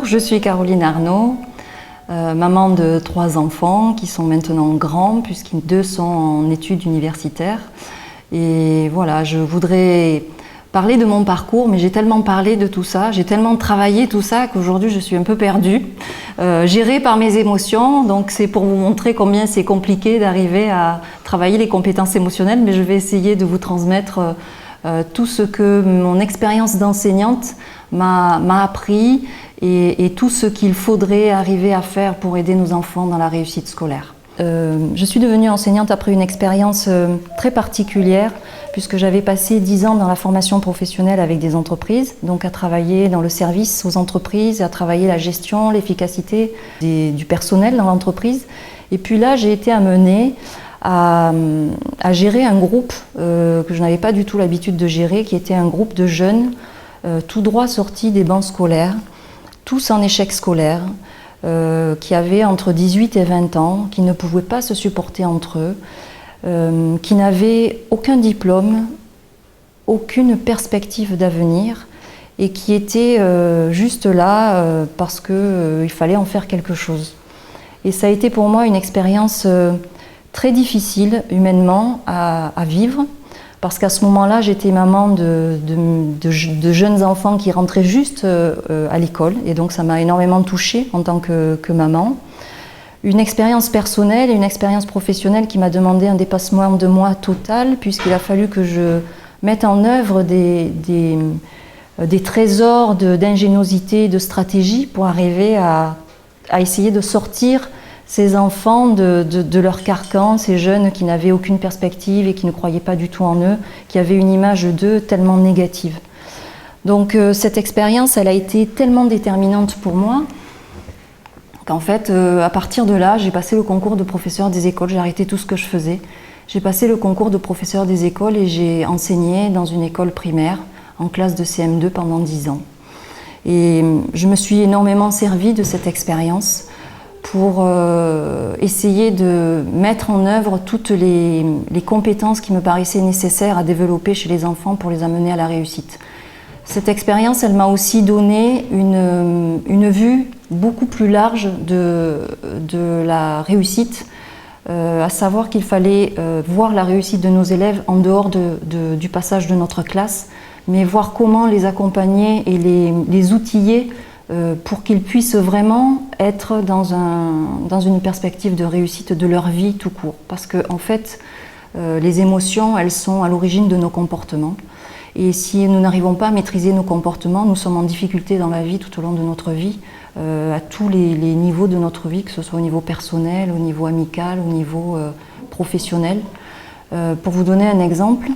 Bonjour, je suis Caroline Arnaud, maman de 3 enfants qui sont maintenant grands puisqu'ils 2 sont en études universitaires. Et voilà, je voudrais parler de mon parcours, mais j'ai tellement parlé de tout ça, j'ai tellement travaillé tout ça qu'aujourd'hui je suis un peu perdue, gérée par mes émotions. Donc c'est pour vous montrer combien c'est compliqué d'arriver à travailler les compétences émotionnelles, mais je vais essayer de vous transmettre tout ce que mon expérience d'enseignante m'a appris et tout ce qu'il faudrait arriver à faire pour aider nos enfants dans la réussite scolaire. Je suis devenue enseignante après une expérience très particulière puisque j'avais passé 10 ans dans la formation professionnelle avec des entreprises, donc à travailler dans le service aux entreprises, à travailler la gestion, l'efficacité du personnel dans l'entreprise. Et puis là, j'ai été amenée à gérer un groupe que je n'avais pas du tout l'habitude de gérer, qui était un groupe de jeunes tout droit sortis des bancs scolaires, tous en échec scolaire, qui avaient entre 18 et 20 ans, qui ne pouvaient pas se supporter entre eux, qui n'avaient aucun diplôme, aucune perspective d'avenir et qui étaient juste là parce qu'il fallait en faire quelque chose. Et ça a été pour moi une expérience très difficile humainement à vivre, parce qu'à ce moment-là, j'étais maman de jeunes enfants qui rentraient juste à l'école, et donc ça m'a énormément touchée en tant que maman. Une expérience personnelle et une expérience professionnelle qui m'a demandé un dépassement de moi total, puisqu'il a fallu que je mette en œuvre des trésors d'ingéniosité, de stratégie pour arriver à essayer de sortir ces enfants de leur carcan, ces jeunes qui n'avaient aucune perspective et qui ne croyaient pas du tout en eux, qui avaient une image d'eux tellement négative. Donc cette expérience, elle a été tellement déterminante pour moi qu'en fait, à partir de là, j'ai passé le concours de professeur des écoles, j'ai arrêté tout ce que je faisais. J'ai passé le concours de professeur des écoles et j'ai enseigné dans une école primaire, en classe de CM2 pendant 10 ans. Et je me suis énormément servie de cette expérience pour essayer de mettre en œuvre toutes les compétences qui me paraissaient nécessaires à développer chez les enfants pour les amener à la réussite. Cette expérience, elle m'a aussi donné une vue beaucoup plus large de la réussite, à savoir qu'il fallait voir la réussite de nos élèves en dehors du passage de notre classe, mais voir comment les accompagner et les outiller pour qu'ils puissent vraiment être dans une perspective de réussite de leur vie tout court. Parce que en fait, les émotions, elles sont à l'origine de nos comportements. Et si nous n'arrivons pas à maîtriser nos comportements, nous sommes en difficulté dans la vie tout au long de notre vie, à tous les niveaux de notre vie, que ce soit au niveau personnel, au niveau amical, au niveau professionnel. Pour vous donner un exemple,